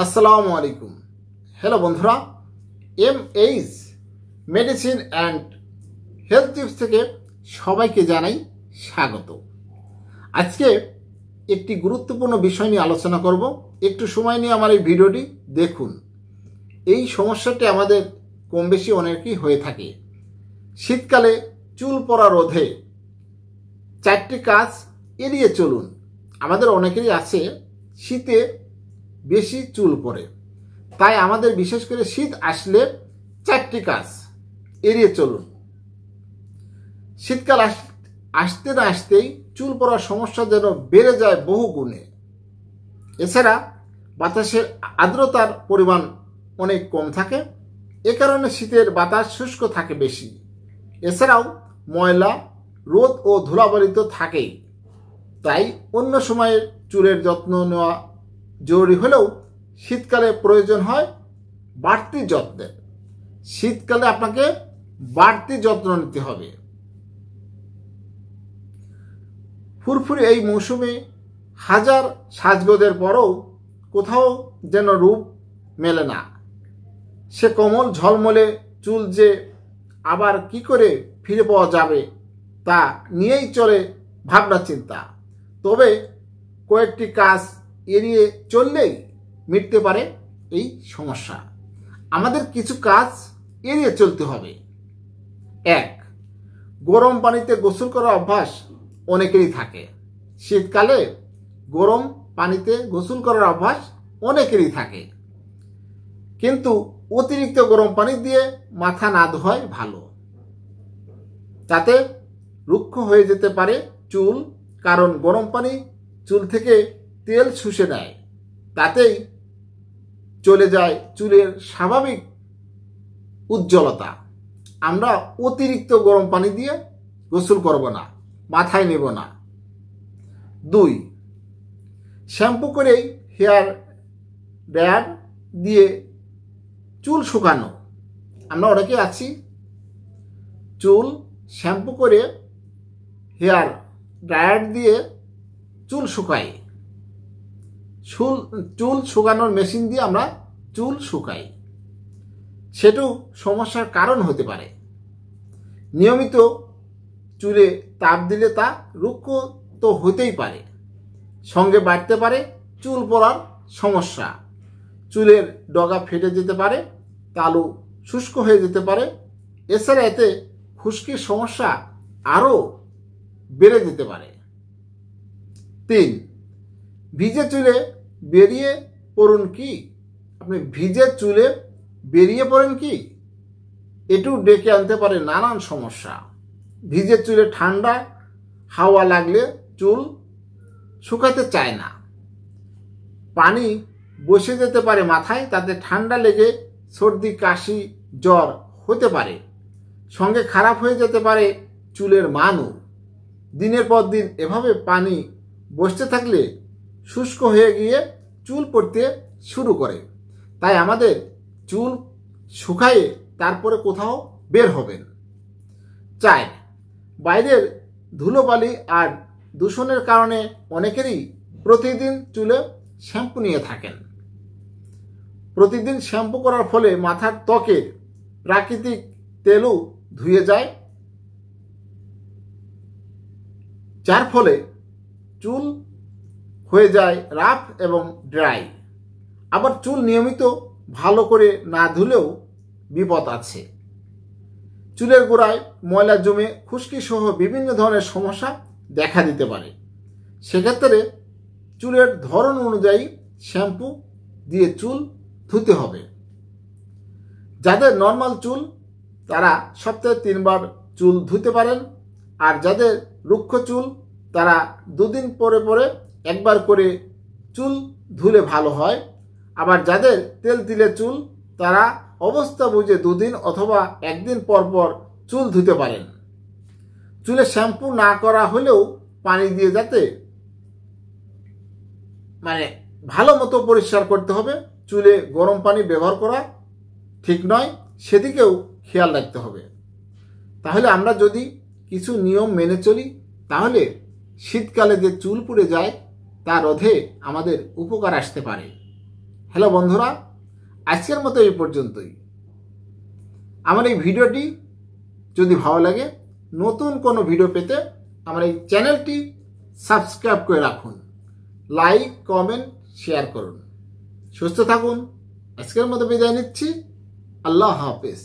আসসালামু আলাইকুম। হ্যালো বন্ধুরা, MH medicine and health tips থেকে সবাইকে জানাই স্বাগত। আজকে একটি গুরুত্বপূর্ণ বিষয় নিয়ে আলোচনা করব। একটু সময় নিয়ে আমার এই ভিডিওটি দেখুন। এই সমস্যাটি আমাদের কম বেশি অনেকই হয়ে থাকে। শীতকালে চুল পড়া রোধে 4টি কাজ এড়িয়ে চলুন। আমাদের অনেকেরই আছে শীতে বেশি চুল পড়ে, তাই আমাদের বিশেষ করে শীত আসলে 4টি কাজ এড়িয়ে চলুন। শীতকাল আসতে না আসতেই চুল পড়ার সমস্যা যেন বেড়ে যায় বহু গুণে। এছাড়া বাতাসের আর্দ্রতার পরিমাণ অনেক কম থাকে, এ কারণে শীতের বাতাস শুষ্ক থাকে বেশি। এছাড়াও ময়লা, রোদ ও ধুলাবালি তো থাকেই, তাই অন্য সময়ের চুলের যত্ন নেওয়া জরুরি হলেও শীতকালে প্রয়োজন হয় বাড়তি যত্নের। শীতকালে আপনাকে বাড়তি যত্ন নিতে হবে। ফুরফুরে এই মৌসুমে হাজার সাজগোজের পরও কোথাও যেন রূপ মেলে না। সে কোমল ঝলমলে চুল যে আবার কি করে ফিরে পাওয়া যাবে তা নিয়েই চলে ভাবনা চিন্তা। তবে কয়েকটি কাজ এড়িয়ে চললেই মিটতে পারে এই সমস্যা। আমাদের কিছু কাজ এড়িয়ে চলতে হবে। 1. গরম পানিতে গোসল করার অভ্যাস অনেকেরই থাকে। শীতকালে গরম পানিতে গোসল করার অভ্যাস অনেকেরই থাকে, কিন্তু অতিরিক্ত গরম পানি দিয়ে মাথা না ধোয়াই ভালো। তাতে রুক্ষ হয়ে যেতে পারে চুল, কারণ গরম পানি চুল থেকে তেল শুষে নেয়। তাতেই চলে যায় চুলের স্বাভাবিক উজ্জ্বলতা। আমরা অতিরিক্ত গরম পানি দিয়ে গোসল করব না, মাথায় নেব না। 2. শ্যাম্পু করেই হেয়ার ড্রায়ার দিয়ে চুল শুকানো। আমরা অনেকে আছি চুল শ্যাম্পু করে হেয়ার ড্রায়ার দিয়ে চুল শুকাই। চুল শুকানোর মেশিন দিয়ে আমরা চুল শুকাই, সেটাও সমস্যার কারণ হতে পারে। নিয়মিত চুলে তাপ দিলে তা রুক্ষ তো হতেই পারে, সঙ্গে বাড়তে পারে চুল পড়ার সমস্যা। চুলের ডগা ফেটে যেতে পারে, তালু শুষ্ক হয়ে যেতে পারে। এছাড়া এতে খুশকির সমস্যা আরও বেড়ে যেতে পারে। 3. ভিজে চুলে বেরিয়ে পড়ুন কি? আপনি ভিজে চুলে বেরিয়ে পড়েন কি? এটু ডেকে আনতে পারে নানান সমস্যা। ভিজে চুলে ঠান্ডা হাওয়া লাগলে চুল শুকাতে চায় না। পানি বসে যেতে পারে মাথায়, তাতে ঠান্ডা লেগে সর্দি, কাশি, জ্বর হতে পারে। সঙ্গে খারাপ হয়ে যেতে পারে চুলের মানও। দিনের পর দিন এভাবে পানি বসতে থাকলে শুষ্ক হয়ে গিয়ে চুল পড়তে শুরু করে। তাই আমাদের চুল শুকায়ে তারপরে কোথাও বের হবেন। 4. বাইরের ধুলোবালি আর দূষণের কারণে অনেকেরই প্রতিদিন চুলে শ্যাম্পু নিয়ে থাকেন। প্রতিদিন শ্যাম্পু করার ফলে মাথার ত্বকের প্রাকৃতিক তেলও ধুয়ে যায়, যার ফলে চুল হয়ে যায় রাফ এবং ড্রাই। আবার চুল নিয়মিত ভালো করে না ধুলেও বিপদ আছে। চুলের গোড়ায় ময়লা জমে খুশকি সহ বিভিন্ন ধরনের সমস্যা দেখা দিতে পারে। সেক্ষেত্রে চুলের ধরন অনুযায়ী শ্যাম্পু দিয়ে চুল ধুতে হবে। যাদের নর্মাল চুল তারা সপ্তাহে 3 বার চুল ধুতে পারেন, আর যাদের রুক্ষ চুল তারা 2 দিন পরে পরে একবার করে চুল ধুলে ভালো হয়। আবার যাদের তেল দিলে চুল তারা অবস্থা বুঝে 2 দিন অথবা 1 দিন পর পর চুল ধুতে পারেন। চুলে শ্যাম্পু না করা হলেও পানি দিয়ে যাতে ভালো মতো পরিষ্কার করতে হবে। চুলে গরম পানি ব্যবহার করা ঠিক নয়, সেদিকেও খেয়াল রাখতে হবে। তাহলে আমরা যদি কিছু নিয়ম মেনে চলি, তাহলে শীতকালে যে চুল পুড়ে যায় তা রোধে আমাদের উপকার আসতে পারে। হ্যালো বন্ধুরা, আজকের মতো এই পর্যন্তই। আমার এই ভিডিওটি যদি ভালো লাগে, নতুন কোনো ভিডিও পেতে আমার এই চ্যানেলটি সাবস্ক্রাইব করে রাখুন, লাইক কমেন্ট শেয়ার করুন। সুস্থ থাকুন। আজকের মতো বিদায় নিচ্ছি। আল্লাহ হাফেজ।